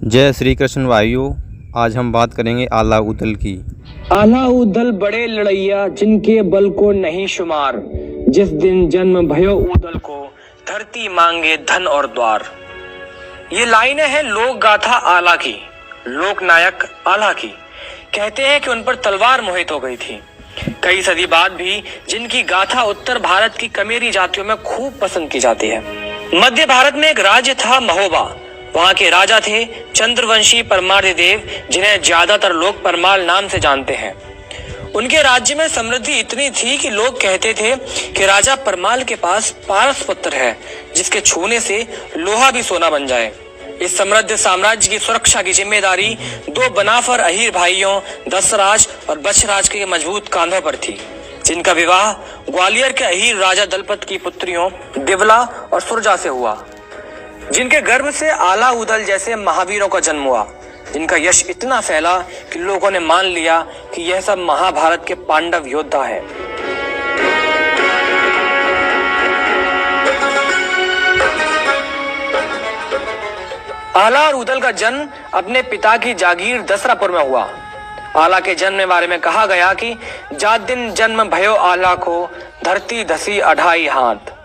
जय श्री कृष्ण भाइयों। आज हम बात करेंगे आला उदल की। आला उदल बड़े लड़ैया जिनके बल को नहीं शुमार, जिस दिन जन्म भयो उदल को धरती मांगे धन और द्वार। ये लाइनें हैं लोक गाथा आला की, लोक नायक आला की। कहते हैं कि उन पर तलवार मोहित हो गई थी। कई सदी बाद भी जिनकी गाथा उत्तर भारत की कमेरी जातियों में खूब पसंद की जाती है। मध्य भारत में एक राज्य था महोबा। वहां के राजा थे चंद्रवंशी परमार देव, जिन्हें ज्यादातर लोग परमाल नाम से जानते हैं। उनके राज्य में समृद्धि इतनी थी कि लोग कहते थे कि राजा परमाल के पास पारस पुत्र है, जिसके छूने से लोहा भी सोना बन जाए। इस समृद्ध साम्राज्य की सुरक्षा की जिम्मेदारी दो बनाफर अहीर भाइयों दसराज और बछराज के मजबूत कांधों पर थी, जिनका विवाह ग्वालियर के अहीर राजा दलपत की पुत्रियों दिवला और सुरजा से हुआ, जिनके गर्भ से आला उदल जैसे महावीरों का जन्म हुआ, जिनका यश इतना फैला कि लोगों ने मान लिया कि यह सब महाभारत के पांडव योद्धा है। आला और उदल का जन्म अपने पिता की जागीर दसरापुर में हुआ। आला के जन्म के बारे में कहा गया कि जात दिन जन्म भयो आला को, धरती धसी अढ़ाई हाथ।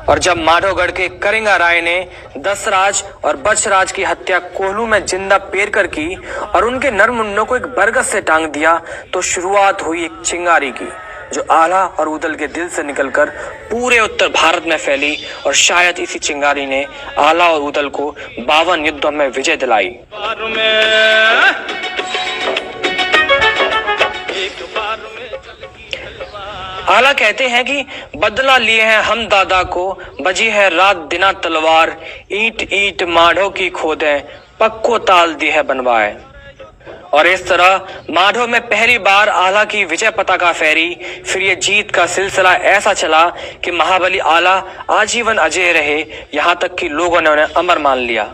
और जब माधोगढ़ के करिंगा राय ने दसराज और बछराज की हत्या कोल्हू में जिंदा पेर कर की और उनके नरमुंडों को एक बरगद से टांग दिया, तो शुरुआत हुई एक चिंगारी की, जो आला और उदल के दिल से निकलकर पूरे उत्तर भारत में फैली। और शायद इसी चिंगारी ने आला और उदल को 52 युद्धों में विजय दिलाई। आला कहते हैं कि बदला लिए हैं हम दादा को, बजी है रात दिना तलवार, ईंट ईंट माढ़ो की खोदे, पक्को ताल दी है बनवाए। और इस तरह माढ़ो में पहली बार आला की विजय पताका फहरी। फिर ये जीत का सिलसिला ऐसा चला कि महाबली आला आजीवन अजय रहे, यहाँ तक कि लोगों ने उन्हें अमर मान लिया।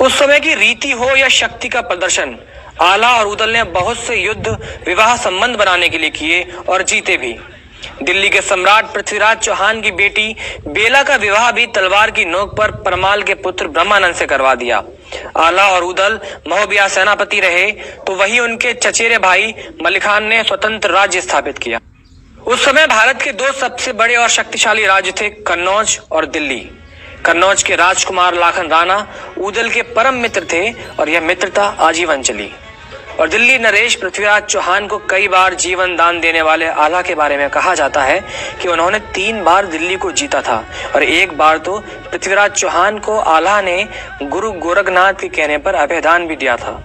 उस समय की रीति हो या शक्ति का प्रदर्शन, आला और उदल ने बहुत से युद्ध विवाह संबंध बनाने के लिए किए और जीते भी। दिल्ली के सम्राट पृथ्वीराज चौहान की बेटी बेला का विवाह भी तलवार की नोक पर परमाल के पुत्र ब्रह्मानंद से करवा दिया। आला और उदल महोबिया सेनापति रहे तो वही उनके चचेरे भाई मलिखान ने स्वतंत्र राज्य स्थापित किया। उस समय भारत के दो सबसे बड़े और शक्तिशाली राज्य थे, कन्नौज और दिल्ली। कन्नौज के राजकुमार लाखन राणा उदल के परम मित्र थे और यह मित्रता आजीवन चली। और दिल्ली नरेश पृथ्वीराज चौहान को कई बार जीवन दान देने वाले आला के बारे में कहा जाता है कि उन्होंने 3 बार दिल्ली को जीता था और एक बार तो पृथ्वीराज चौहान को आला ने गुरु गोरखनाथ के कहने पर अभयदान भी दिया था।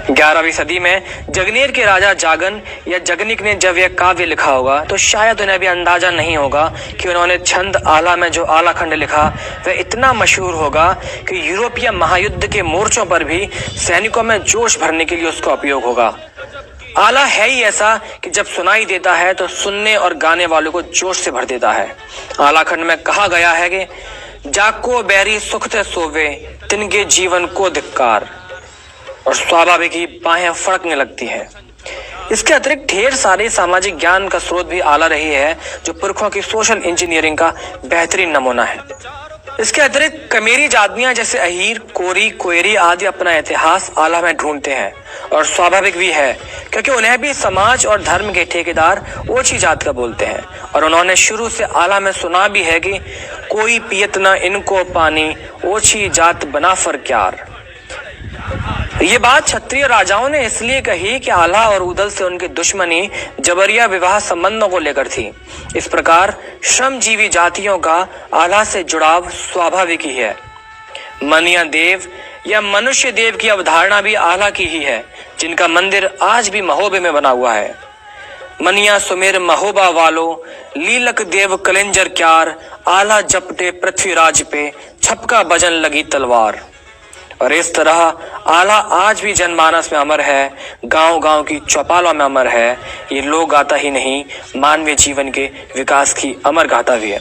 11वीं सदी में जगनेर के राजा जागन या जगनिक ने जब यह काव्य लिखा होगा तो शायद उन्हें भी अंदाजा नहीं होगा कि उन्होंने छंद आला में जो आला खंड लिखा वह इतना मशहूर होगा कि यूरोपीय महायुद्ध के मोर्चों पर भी सैनिकों में जोश भरने के लिए उसका उपयोग होगा। आला है ही ऐसा कि जब सुनाई देता है तो सुनने और गाने वालों को जोश से भर देता है। आला खंड में कहा गया है कि जाको बैरी सुख से सोवे, तिनके जीवन को धिक्कार। और स्वाभाविक ही बाहें फड़कने लगती है। इसके अतिरिक्त ढेर सारे सामाजिक ज्ञान का स्रोत भी आला रही है, जो पुरखों की सोशल इंजीनियरिंग का बेहतरीन नमूना है। इसके अतिरिक्त कमेरी जातियां जैसे अहीर, कोरी, कोयरी आदि अपना इतिहास आला में ढूंढते हैं। और स्वाभाविक भी है, क्योंकि उन्हें भी समाज और धर्म के ठेकेदार ओछी जात का बोलते हैं। और उन्होंने शुरू से आला में सुना भी है कि कोई पियत न इनको पानी, ओछी जात बना फर क्यार। ये बात क्षत्रिय राजाओं ने इसलिए कही कि आला और उदल से उनकी दुश्मनी जबरिया विवाह संबंधों को लेकर थी। इस प्रकार श्रमजीवी जातियों का आला से जुड़ाव स्वाभाविक ही है। मनिया देव या मनुष्य देव की अवधारणा भी आला की ही है, जिनका मंदिर आज भी महोबे में बना हुआ है। मनिया सुमेर महोबा वालो, लीलक देव कलेंजर क्यार, आला जपटे पृथ्वीराज पे, छपका बजन लगी तलवार। और इस तरह आला आज भी जनमानस में अमर है, गांव-गांव की चौपालों में अमर है। ये लोक गाथा ही नहीं, मानवीय जीवन के विकास की अमर गाथा भी है।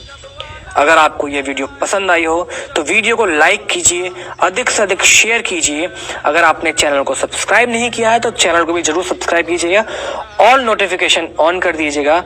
अगर आपको ये वीडियो पसंद आई हो तो वीडियो को लाइक कीजिए, अधिक से अधिक शेयर कीजिए। अगर आपने चैनल को सब्सक्राइब नहीं किया है तो चैनल को भी जरूर सब्सक्राइब कीजिएगा, ऑल नोटिफिकेशन ऑन कर दीजिएगा।